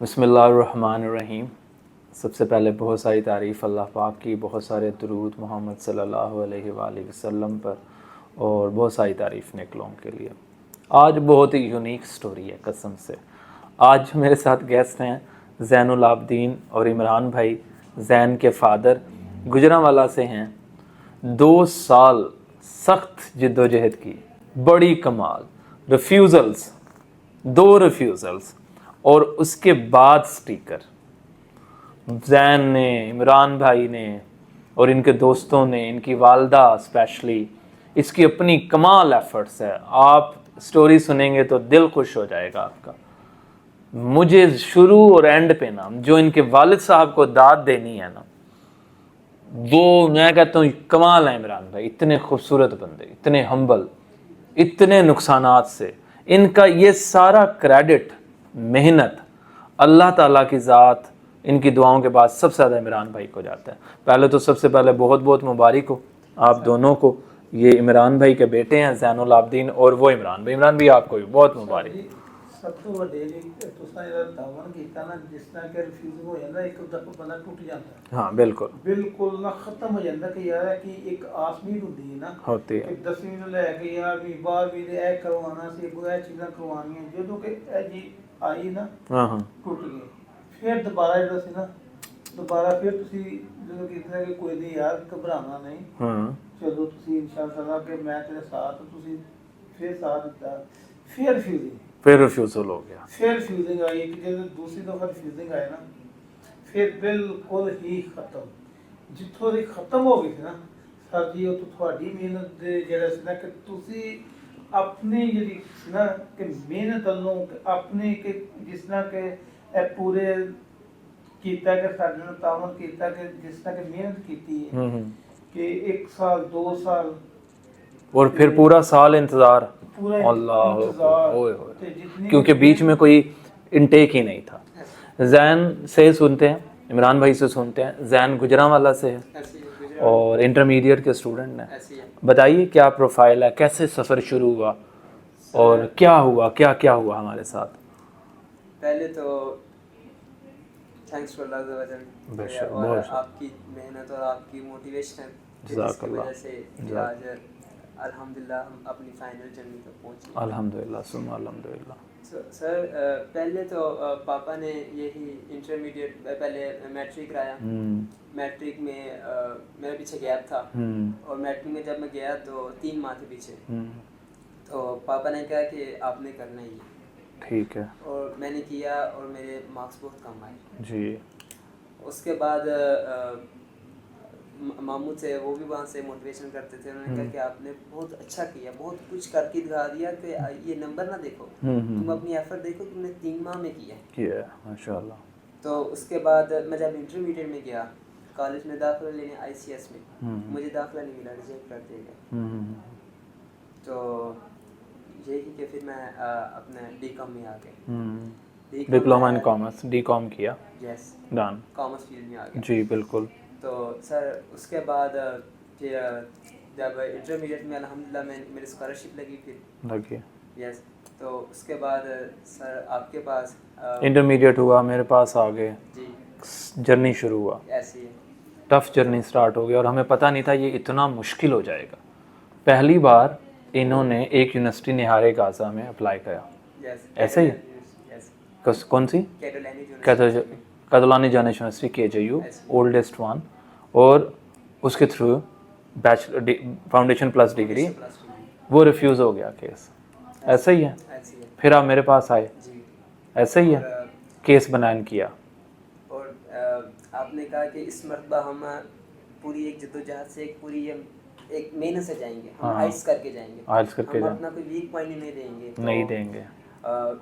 बिस्मिल्लाहिर्रहमानिर्रहीम। सबसे पहले बहुत सारी तारीफ़ अल्लाह पाक की, बहुत सारे दुरूद मोहम्मद सल्लल्लाहु अलैहि वसल्लम पर और बहुत सारी तारीफ़ निकलों के लिए। आज बहुत ही यूनिक स्टोरी है कसम से। आज मेरे साथ गेस्ट हैं ज़ैनुल आबदीन और इमरान भाई। ज़ैन के फादर गुजरांवाला से हैं। 2 साल सख्त जिद्दोजहद की, बड़ी कमाल, रिफ्यूज़ल्स, 2 रिफ्यूज़ल्स और उसके बाद स्पीकर ज़ैन ने, इमरान भाई ने और इनके दोस्तों ने, इनकी वालदा स्पेशली, इसकी अपनी कमाल एफर्ट्स है। आप स्टोरी सुनेंगे तो दिल खुश हो जाएगा आपका। मुझे शुरू और एंड पे ना जो इनके वालिद साहब को दाद देनी है ना, वो मैं कहता हूँ कमाल है। इमरान भाई इतने खूबसूरत बंदे, इतने हम्बल, इतने नुकसानात से, इनका ये सारा क्रेडिट, मेहनत अल्लाह ताला की ज़ात, इनकी दुआओं के बाद सबसे ज़्यादा इमरान भाई को जाता है। पहले तो सबसे पहले बहुत बहुत मुबारक हो आप दोनों को। ये इमरान भाई के बेटे हैं ज़ैनुल आबदीन और वो इमरान भाई। इमरान भाई आपको भी बहुत मुबारक। सब तो वड्डे तुसां जेह्ड़ा दामन कीता ना, जिस तरह के रिफ्यूज़ल हो जाता एक दफा बंदा टूट जाता है। हाँ बिल्कुल बिल्कुल ना खत्म हो जाता कि यार है कि एक आसमीत होती है ना, होती है कि 10वीं ਤੋਂ ਲੈ ਕੇ यार भी 12ਵੀਂ ਦੇ ਇਹ ਕਰਵਾਉਣਾ ਸੀ, ਇਹ ਚੀਜ਼ਾਂ ਕਰਵਾਉਣੀਆਂ, ਜਦੋਂ ਕਿ ਇਹ ਜੀ ਆਈ ਨਾ हाँ ਟੁੱਟ ਗਏ। ਫਿਰ ਦੁਬਾਰਾ ਜਿਹੜਾ ਸੀ ਨਾ, ਦੁਬਾਰਾ ਫਿਰ ਤੁਸੀਂ ਜਦੋਂ ਕੀਤਾ ਕਿ ਕੋਈ ਨਹੀਂ ਯਾਰ ਘਬਰਾਉਣਾ ਨਹੀਂ, हाँ ਚਲੋ ਤੁਸੀਂ ਇਨਸ਼ਾਅੱਲਾ ਕਿ ਮੈਂ ਤੇਰੇ ਸਾਥ, ਤੁਸੀਂ ਫਿਰ ਸਾਥ ਦਿੱਤਾ। ਫਿਰ ਰਿਫਿਊਜ਼ਿੰਗ, फिर रिफ्यूज़ल हो गया। फिर फ्यूजिंग आई कि जब दूसरी दफा फ्यूजिंग आया ना, फिर बिल्कुल ही खत्म, जिथों ਦੀ ਖਤਮ ਹੋ ਗਈ ਸੀ ਨਾ ਸਰ ਜੀ, ਉਹ ਤੁਹਾਡੀ ਮਿਹਨਤ ਦੇ ਜਿਹੜਾ ਸੀ ਨਾ ਕਿ ਤੁਸੀਂ ਆਪਣੀ ਜਿਹੜੀ ਸੀ ਨਾ ਕਿ ਮਿਹਨਤ ਵੱਲੋਂ ਆਪਣੇ ਕਿ ਜਿਸ ਤਰ੍ਹਾਂ ਕਿ ਇਹ ਪੂਰੇ ਕੀਤਾ ਕਿ ਸਾਡੇ ਨਾਲ ਤਾਮਨ ਕੀਤਾ ਕਿ ਜਿਸ ਤਰ੍ਹਾਂ ਕਿ ਮਿਹਨਤ ਕੀਤੀ ਹੈ कि 1 साल 2 साल और फिर पूरा साल इंतज़ार, पूरा अल्लाह इंतज़ार, ओए ते जितनी क्योंकि बीच में कोई इनटेक ही नहीं था। ज़ैन से सुनते हैं, इमरान भाई से सुनते हैं। ज़ैन गुजरांवाला से है और इंटरमीडिएट के स्टूडेंट हैं। बताइए क्या प्रोफाइल है, कैसे सफ़र शुरू हुआ और क्या हुआ, क्या क्या हुआ हमारे साथ। पहले तो थैंक्स टू अल्लाह बेशक, और बहुत आपकी मेहनत और आपकी मोटिवेशन जिसकी जज़ाकल्लाह। वजह से आज अल्हम्दुलिल्लाह हम अपनी फाइनल जर्नी तक पहुँचे। अल्हम्दुलिल्लाह सुम्मा अल्हम्दुलिल्लाह। सर पहले तो पापा ने यही इंटरमीडिएट पहले मैट्रिक कराया। मैट्रिक में मेरे पीछे गैप था और मैट्रिक में जब मैं गया तो 3 माह थे पीछे। तो पापा ने कहा कि आपने करना ही है, ठीक है, और मैंने किया और मेरे मार्क्स बहुत कम आए जी। उसके बाद मामू थे, वो भी वहाँ से मोटिवेशन करते थे। उन्होंने कहा कि आपने बहुत अच्छा किया, बहुत कुछ करके दिखा दिया कि ये नंबर ना देखो, तुम अपनी एफर्ट देखो, तुमने 3 माह में किया माशाल्लाह। तो उसके बाद मैं जब इंटरमीडिएट में गया, कॉलेज में दाखिला लेने ICS में मुझे दाखिला नहीं मिला, रिजेक्ट कर दिया गया। तो यही कि फिर मैं अपने DCOM में आ गया। डिप्लोमा इन कॉमर्स, DCOM किया। यस, डन, कॉमर्स फील्ड में आ गया जी बिल्कुल। तो सर उसके बाद फिर जब इंटरमीडिएट में अल्हम्दुलिल्लाह मेरी स्कॉलरशिप लगी फिर लगी। यस। तो उसके बाद सर आपके पास इंटरमीडिएट हुआ, मेरे पास आ गए, जी जर्नी शुरू हुआ। ऐसी है, टफ़ जर्नी स्टार्ट हो गई और हमें पता नहीं था ये इतना मुश्किल हो जाएगा। पहली बार इन्होंने एक यूनिवर्सिटी निहारे गाज़ा में अप्लाई किया। यस ऐसे ही? यस, कौन सी? कदलानी जानिश यूनिवर्सिटी KJU, ओल्डेस्ट वन, और उसके through bachelor foundation plus degree, वो रिफ्यूज़ हो गया केस। ऐसे ही है? ऐसी है फिर आप मेरे पास आए, जी। ऐसे ही है? केस बनान किया और आपने कहा कि इस मरतबा हम पूरी एक जद्दोजहद से एक मेहनत से जाएंगे, हम आइल्स करके जाएंगे, आइल्स करके हम जाएं। अपना कोई वीक पॉइंट नहीं देंगे। तो नहीं देंगे।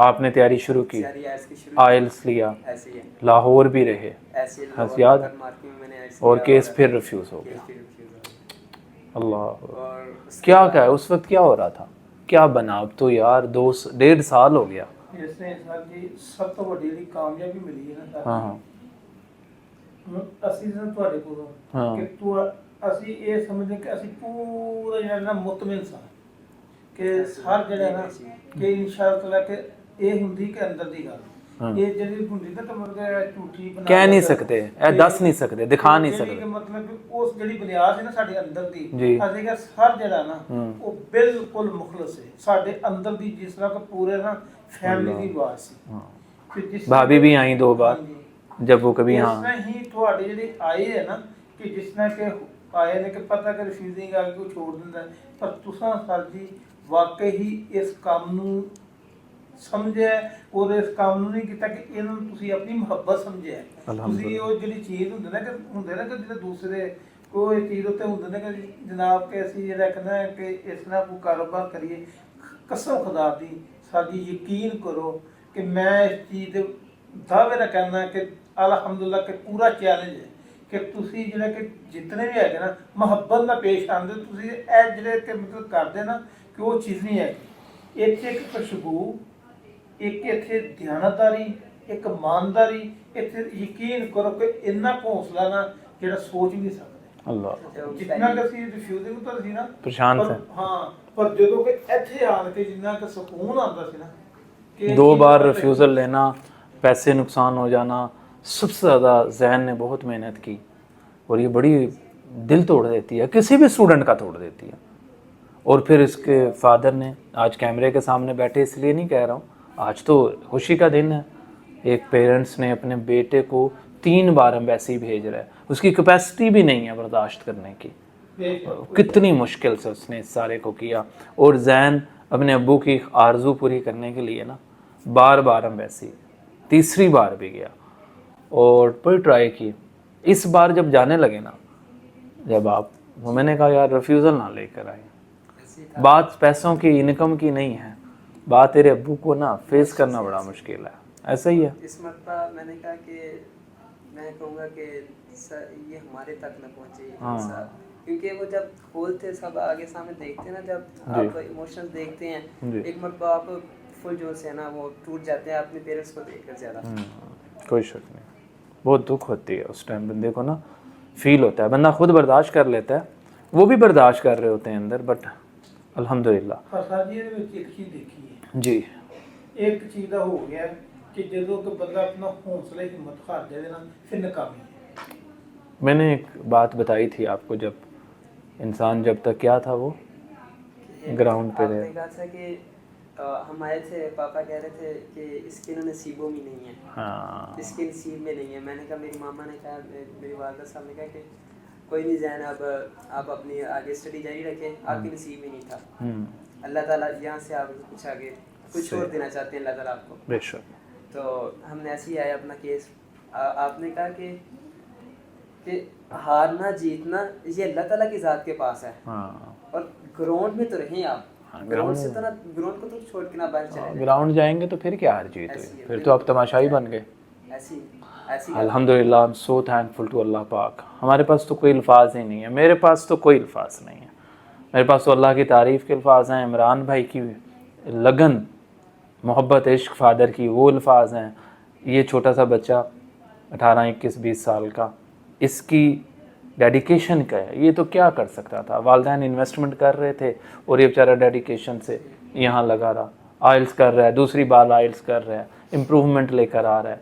आपने तैयारी शुरू की, सारी आइल्स की शुरू आइल्स लिया, ऐसे ही है, लाहौर भी रहे, ऐसे हंस याद, मार्केट में मैंने आइल्स और किया केस फिर रिफ्यूज़ हो केस गया। फिर refuse हो गया। अल्लाह, और उसके क्या बाद- क्या उस वक्त क्या हो रहा था, क्या बना? अब तो यार 1.5 साल हो गया। इसने सर जी सब तो ਵੱਡੀ ਜਿਹੜੀ ਕਾਮਯਾਬੀ ਮਿਲੀ ਹੈ ਨਾ ਸਰ, हाँ ਹੁਣ ਅਸੀਂ ਨਾ ਤੁਹਾਡੇ ਕੋਲੋਂ ਹਾਂ। ਕਿ ਤੂੰ ਅਸੀਂ ਇਹ ਸਮਝਦੇ ਕਿ ਅਸੀਂ ਪੂਰਾ ਜਿਹੜਾ ਨਾ ਮੁਤਮਿਨ ਸਾਂ ਕਿ ਹਰ ਜਿਹੜਾ ਨਾ ਕਿ ਇਨਸ਼ਾਅੱਲਾ ਕਿ ਇਹ ਹੁੰਦੀ ਕਿ ਅੰਦਰ ਦੀ ਗੱਲ ਇਹ ਜਿਹੜੀ ਹੁੰਦੀ ਨਾ ਤਾਂ ਮਤਲਬ ਝੂਠੀ ਬਣਾ ਕਹਿ ਨਹੀਂ ਸਕਦੇ, ਇਹ ਦੱਸ ਨਹੀਂ ਸਕਦੇ, ਦਿਖਾ ਨਹੀਂ ਜਿਹੜੀ ਸਕਦੇ। ਕਿ ਮਤਲਬ ਕਿ ਉਸ ਜਿਹੜੀ ਬੁਨਿਆਦ ਹੈ ਨਾ ਸਾਡੇ ਅੰਦਰ ਦੀ, ਜੀ। ਅਸੀਂ ਕਿ ਹਰ ਜਿਹੜਾ ਨਾ ਉਹ ਬਿਲਕੁਲ ਮੁਖਲਸ ਹੈ ਸਾਡੇ ਅੰਦਰ ਦੀ, ਜਿਸ ਤਰ੍ਹਾਂ ਕਿ ਪੂਰੇ ਨਾ ਫੈਮਿਲੀ ਦੀ ਆਵਾਜ਼ ਸੀ। ਕਿ ਜਿਸ भाभी भी आई 2 बार ਹਾਂਜੀ। जब वो कभी ਇਸ हाँ ਤਰ੍ਹਾਂ ਹੀ ਤੁਹਾਡੇ ਜਿਹੜੇ ਆਏ ਹੈ ਨਾ ਕਿ ਜਿਸ ਤਰ੍ਹਾਂ ਕਿ ਆਏ ਨੇ ਕਿ ਪਤਾ ਕਿ ਰਿਫਿਊਜ਼ਿੰਗ ਆ ਕੇ ਕੋਈ ਛੋੜ ਦਿੰਦਾ ਹੈ, ਪਰ ਤੁਸੀਂ ਸਰ ਜੀ ਵਾਕਈ ਹੀ ਇਸ ਕੰਮ ਨੂੰ ਸਮਝਿਆ ਔਰ ਇਸ ਕੰਮ ਨੂੰ ਨਹੀਂ ਕੀਤਾ ਕਿ ਇਹਨਾਂ ਨੂੰ ਤੁਸੀਂ ਆਪਣੀ ਮੁਹੱਬਤ ਸਮਝਿਆ। ਤੁਸੀਂ ਉਹ ਜਿਹੜੀ ਚੀਜ਼ ਹੁੰਦੀ ਨਾ ਕਿ ਜਿਹੜੇ ਦੂਸਰੇ ਕੋਈ ਚੀਜ਼ ਉੱਤੇ ਹੁੰਦੇ ਨੇ ਕਿ ਜਨਾਬ ਕਿ ਅਸੀਂ ਜਿਹੜਾ ਕਹਿੰਦਾ ਹੈ ਕਿ ਇਸ ਤਰ੍ਹਾਂ ਕੋਈ ਕਾਰੋਬਾਰ ਕਰੀਏ, ਕਸਮ ਖੁਦਾ ਦੀ ਸਾਡੀ ਯਕੀਨ ਕਰੋ ਕਿ ਮੈਂ ਇਸ ਚੀਜ਼ ਦੇ ਦਾਅਵੇ ਨਾਲ ਕਹਿੰਦਾ ਕਿ ਅਲਹਮਦੁਲਿਲਾ ਕਿ ਪੂਰਾ ਚੈਲੰਜ ਹੈ ਕਿ ਤੁਸੀਂ ਜਿਹੜਾ ਕਿ ਜਿਤਨੇ ਵੀ ਹੈਗੇ ਨਾ ਮੁਹੱਬਤ ਨਾਲ ਪੇਸ਼ ਆਉਂਦੇ, ਤੁਸੀਂ ਇਹ ਜਿਹੜੇ ਕਿ ਮਤਲਬ ਕਰਦੇ ਨਾ ਕਿ ਉਹ ਚੀਜ਼ ਨਹੀਂ ਹੈਗੀ। ਇੱਥੇ ਇੱਕ ਖੁਸ਼ਬੂ, ਇੱਕ ਇੱਥੇ ਧਿਆਨਤਦਾਰੀ, ਇੱਕ ਇਮਾਨਦਾਰੀ, ਇੱਥੇ ਯਕੀਨ ਕਰੋ ਕਿ ਇੰਨਾ ਹੌਸਲਾ ਨਾ ਜਿਹੜਾ ਸੋਚ ਵੀ ਨਹੀਂ ਸਕਦੇ। अल्लाह ਜਿੰਨਾ ਕਿ ਅਸੀਂ ਰਿਫਿਊਜ਼ਿੰਗ ਤਾਂ ਸੀ ਨਾ प्रशांत ਪਰ है। ਹਾਂ, ਪਰ ਜਦੋਂ ਕਿ ਇੱਥੇ ਆਣ ਕੇ ਜਿੰਨਾ ਕਿ ਸਕੂਨ ਆਉਂਦਾ ਸੀ ਨਾ ਕਿ 2 बार रिफ्यूज़ल लेना, पैसे नुकसान हो जाना, सबसे ज़्यादा जहन ने बहुत मेहनत की और ये बड़ी दिल तोड़ देती है, किसी भी स्टूडेंट का तोड़ देती है। और फिर इसके फादर ने, आज कैमरे के सामने बैठे इसलिए नहीं कह रहा हूँ, आज तो खुशी का दिन है, एक पेरेंट्स ने अपने बेटे को 3 बार एम्बेसी भेज रहा है, उसकी कैपेसिटी भी नहीं है बर्दाश्त करने की। कितनी मुश्किल से उसने इस सारे को किया। और जैन अपने अब्बू की आरजू पूरी करने के लिए ना बार बार एम्बेसी, 3री बार भी गया और बड़ी ट्राई की। इस बार जब जाने लगे ना, जब आप, मैंने कहा यार रिफ्यूज़ल ना लेकर आए, बात पैसों की, इनकम की नहीं है, बात तेरे अब्बू को ना फेस करना बड़ा मुश्किल है। ऐसा ही है। इस मरतबा मैंने कहा कि मैं कहूँगा कि सर ये हमारे तक न पहुँचे ये हाँ। हिसाब। क्योंकि वो जब खोलते सब आगे सामने देखते हैं ना, जब आप इमोशंस देखते हैं, जी। एक मरतबा आप फुल जोश से ना वो टूट जाते हैं अपने पेरेंट्स को देखकर ज़्यादा। कोई शक नहीं, बहुत दुख होती है उस टाइम, बंदे को ना फील होता है, बंदा खुद बर्दाश्त कर लेता है, वो भी बर्दाश्त कर रहे होते हैं अंदर, बट अल्हम्दुलिल्लाह। ਪਰ ਸਰ ਜੀ ਇਹਦੇ ਵਿੱਚ ਇੱਕ ਚੀਜ਼ ਦੇਖੀ ਹੈ जी ਇੱਕ ਚੀਜ਼ ਦਾ ਹੋ ਗਿਆ ਕਿ ਜਦੋਂ ਕਿ ਬੰਦਾ ਆਪਣਾ ਹੌਸਲਾ ਹਿੰਮਤ ਹਾਰ ਜਾਵੇ ਨਾ ਫਿਰ ਨਾਕਾਮੀ ਹੈ। मैंने एक बात बताई थी आपको, जब इंसान जब तक क्या था वो ग्राउंड पे आपने रहे। कहा था कि हम आए थे, पापा कह रहे थे कि इसके ना नसीबों में नहीं है, हाँ इसके नसीब में नहीं है। मैंने कहा, मेरी मामा ने कहा, मेरी वालदा साहब ने कहा कि कोई नहीं जैन, अब आप अपनी आगे स्टडी जारी रखें, आपके नसीब में नहीं था। अल्लाह ताला यहाँ से आप कुछ आगे कुछ और देना चाहते हैं अल्लाह ताला आपको। बेशक। तो हमने ऐसे ही आया अपना केस। आपने कहा कि हारना जीतना ये अल्लाह ताला की ज़ात के पास है, हाँ और ग्राउंड में तो रहें आप, हाँ, ग्राउंड से तो ना, ग्राउंड को तो छोड़ के ना बाहर चले जाएं। ग्राउंड जाएंगे तो फिर क्या हार जीत ऐसी हुई, है, फिर तो आप तमाशाई बन गए। ऐसी ऐसी अल्हम्दुलिल्लाह, I am so thankful to अल्लाह पाक। हमारे पास तो कोई अल्फाज ही नहीं है, मेरे पास तो कोई अल्फाज नहीं है, मेरे पास तो अल्लाह की तारीफ़ के अल्फाज हैं, इमरान भाई की लगन, मोहब्बत, इश्क फादर की, वो अल्फाज हैं। ये छोटा सा बच्चा 18, 21, 20 साल का, इसकी डेडिकेशन क्या है, ये तो क्या कर सकता था। वालिदैन इन्वेस्टमेंट कर रहे थे और ये बेचारा डेडिकेशन से यहाँ लगा रहा, आइल्स कर रहा है, 2री बार आइल्स कर रहा है, इम्प्रूवमेंट लेकर आ रहा है,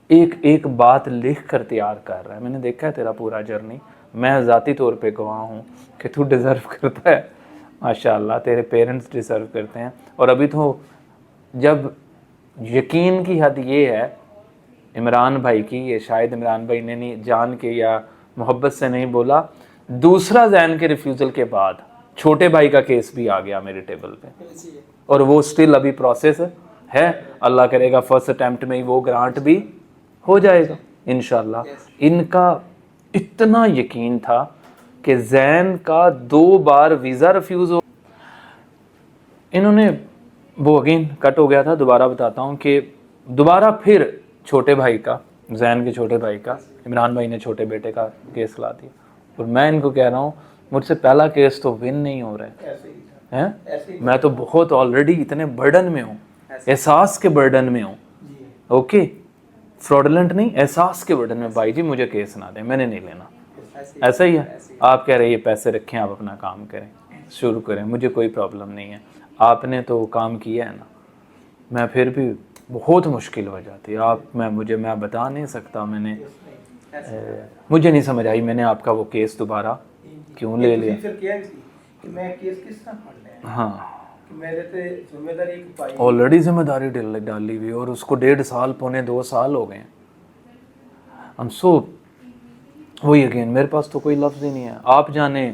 एक एक बात लिख कर तैयार कर रहा है। मैंने देखा है तेरा पूरा जर्नी, मैं ज़ाती तौर पे गवाह हूँ कि तू डिज़र्व करता है, माशाअल्लाह तेरे पेरेंट्स डिज़र्व करते हैं। और अभी तो जब यकीन की हद ये है इमरान भाई की, ये शायद इमरान भाई ने नहीं जान के या मोहब्बत से नहीं बोला, दूसरा जैन के रिफ्यूज़ल के बाद छोटे भाई का केस भी आ गया मेरे टेबल पे, और वो स्टिल अभी प्रोसेस है। अल्लाह करेगा फर्स्ट अटैम्प्ट में ही वो ग्रांट भी हो जाएगा इंशाल्लाह। इनका इतना यकीन था कि जैन का 2 बार वीज़ा रिफ्यूज़ हो, इन्होंने वो अगेन कट हो गया था। दोबारा बताता हूँ कि दोबारा फिर छोटे भाई का, जैन के छोटे भाई का, इमरान भाई ने छोटे बेटे का केस ला दिया, और मैं इनको कह रहा हूँ मुझसे पहला केस तो विन नहीं हो रहा ऐसे ही था, ऐसे है, ही मैं तो बहुत ऑलरेडी इतने बर्डन में हूँ, एहसास के बर्डन में हूँ। जी। ओके, फ्रॉडलेंट नहीं, एहसास के बर्डन में। भाई जी मुझे केस ना दें, मैंने नहीं लेना। ऐसा ही है, आप कह रहे हैं ये पैसे रखें, आप अपना काम करें, शुरू करें, मुझे कोई प्रॉब्लम नहीं है, आपने तो काम किया है ना। मैं फिर भी بہت مشکل ہو جاتی ہے. میں بتا نہیں سکتا. مجھے نہیں سمجھ آئی میں نے آپ کا وہ کیس دوبارہ کیوں لے لیا. کہ میں کیس کس طرح پڑھ لیا. ہاں کہ میرے تے ذمہ داری ایک پائی آلریڈی ذمہ داری ڈالی ہوئی اور اس کو 1.5 سال پونے 2 سال ہو گئے ہیں. وہی اگین میرے پاس تو کوئی لفظ ہی نہیں ہے. آپ جانے،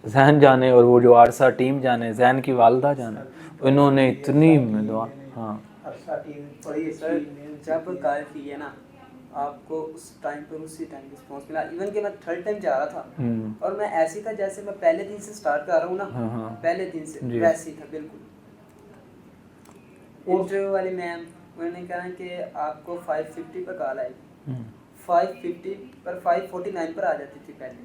ذہن جانے، اور وہ جو عرصہ ٹیم جانے، ذہن کی والدہ جانے، انہوں نے اتنی دعا. ہاں عرصہ ٹیم بڑی سر جب کار کی ہے نا آپ کو اس ٹائم پر اسی ٹائم رسپانس ملا. ایون کہ میں 3rd ٹائم جا رہا تھا اور میں ایسی تھا جیسے میں پہلے دن سے سٹارٹ کر رہا ہوں نا، پہلے دن سے ویسے ہی تھا بالکل. انٹرویو والی میم انہوں نے کہا کہ آپ کو 550 پر کال آئی. 550 پر 549 پر آ جاتی تھی پہلے.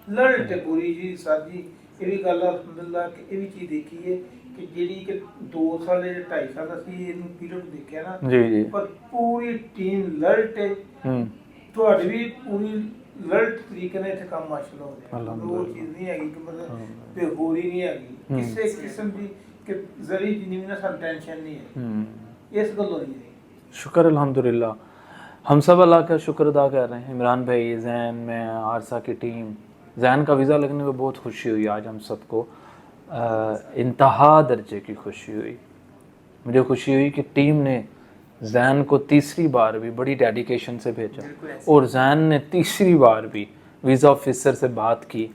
لڑتے پوری جی سر جی یہ بھی گل الحمدللہ کہ یہ بھی چیز دیکھی ہے کہ جیڑی کہ 2 سال 2.5 سال اسی یہ پیریڈ دیکھا نا جی پر پوری ٹیم لڑتے تھوڑی بھی پوری لڑت طریقے نے کام ماشاءاللہ ہو رہا ہے. وہ چیز نہیں ہے کہ مطلب بے غوری نہیں ہے کسی قسم کی کہ ذری جنی میں سب ٹینشن نہیں ہے. اس گل ہو رہی ہے. شکر الحمدللہ. ہم سب اللہ کا شکر ادا کر رہے ہیں. عمران بھائی، زین، میں، عارصہ کی ٹیم. زین کا ویزا لگنے میں بہت خوشی ہوئی. آج ہم سب کو انتہا درجے کی خوشی ہوئی. مجھے خوشی ہوئی کہ ٹیم نے زین کو 3ری بار بھی بڑی ڈیڈیکیشن سے بھیجا اور زین نے 3ری بار بھی ویزا آفیسر سے بات کی.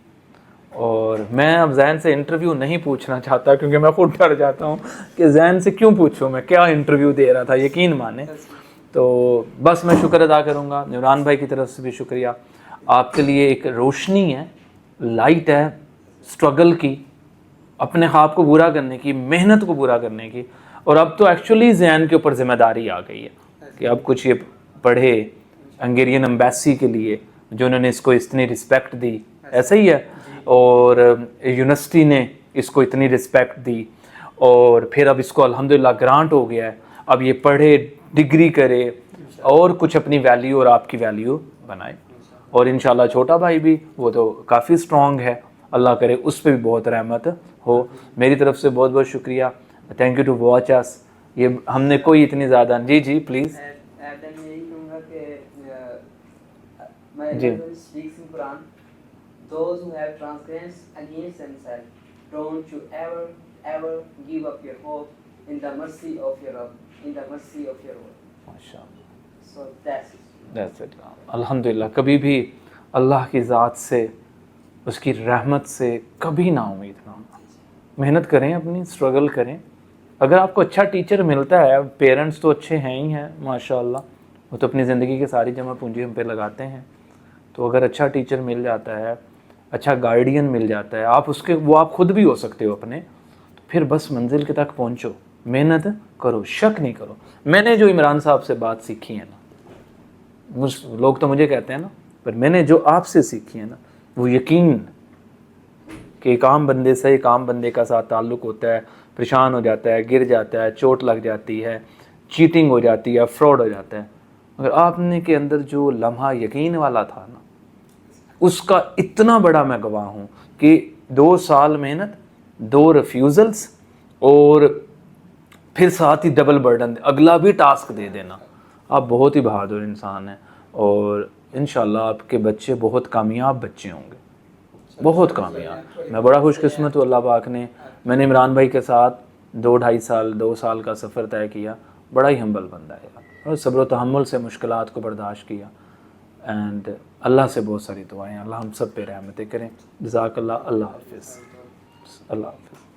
اور میں اب زین سے انٹرویو نہیں پوچھنا چاہتا کیونکہ میں خود ڈر جاتا ہوں کہ زین سے کیوں پوچھوں، میں کیا انٹرویو دے رہا تھا، یقین مانیں. تو بس میں شکر ادا کروں گا. عمران بھائی کی طرف سے بھی شکریہ. آپ کے لیے ایک روشنی ہے، لائٹ ہے اسٹرگل کی، اپنے خواب کو پورا کرنے کی، محنت کو پورا کرنے کی. اور اب تو ایکچولی زین کے اوپر ذمہ داری آ گئی ہے کہ اب کچھ یہ پڑھے ہنگیرین ایمبیسی کے لیے جو انہوں نے اس کو اتنی رسپیکٹ دی. ایسا ہی ہے. اور یونیورسٹی نے اس کو اتنی رسپیکٹ دی اور پھر اب اس کو الحمدللہ گرانٹ ہو گیا ہے. اب یہ پڑھے، ڈگری کرے اور کچھ اپنی ویلیو اور آپ کی ویلیو بنائے. اور انشاءاللہ چھوٹا بھائی بھی وہ تو کافی اسٹرانگ ہے، اللہ کرے اس پہ بھی بہت رحمت ہو. میری طرف سے بہت بہت شکریہ. تھینک یو ٹو واچ اس. یہ ہم نے کوئی اتنی زیادہ جی پلیز. میں یہی کہوں گا کہ میں جی speaks in Quran, those who have transgressed against themselves, don't you ever give up your hope in the mercy of your Rabb, in the mercy of your Lord. ماشاءاللہ. So that's it. الحمدللہ. کبھی بھی اللہ کی ذات سے، اس کی رحمت سے کبھی نا امید نہ ہونا. محنت کریں، اپنی اسٹرگل کریں. اگر آپ کو اچھا ٹیچر ملتا ہے، پیرنٹس تو اچھے ہیں ہی ہیں ماشاءاللہ، وہ تو اپنی زندگی کی ساری جمع پونجی ہم پہ لگاتے ہیں. تو اگر اچھا ٹیچر مل جاتا ہے، اچھا گائیڈین مل جاتا ہے، وہ آپ خود بھی ہو سکتے ہو اپنے، تو پھر بس منزل کے تک پہنچو، محنت کرو، شک نہیں کرو. میں نے جو عمران صاحب سے بات سیکھی ہے نا، لوگ تو مجھے کہتے ہیں نا، پر میں نے جو آپ سے سیکھی ہے نا، وہ یقین کہ ایک عام بندے سے ایک عام بندے کا ساتھ تعلق ہوتا ہے، پریشان ہو جاتا ہے، گر جاتا ہے، چوٹ لگ جاتی ہے، چیٹنگ ہو جاتی ہے، فراڈ ہو جاتا ہے. مگر آپ نے کے اندر جو لمحہ یقین والا تھا نا، اس کا اتنا بڑا میں گواہ ہوں کہ 2 سال محنت، 2 ریفیوزلز اور پھر ساتھ ہی ڈبل برڈن، اگلا بھی ٹاسک دے دینا. آپ بہت ہی بہادر انسان ہیں اور انشاءاللہ آپ کے بچے بہت کامیاب بچے ہوں گے، بہت کامیاب. میں بڑا خوش قسمت ہوں اللہ پاک نے. میں نے عمران بھائی کے ساتھ 2 سال کا سفر طے کیا. بڑا ہی ہمبل بندہ ہے اور صبر و تحمل سے مشکلات کو برداشت کیا. اینڈ اللہ سے بہت ساری دعائیں، اللہ ہم سب پہ رحمتیں کریں. جزاک اللہ. اللہ حافظ. اللہ حافظ.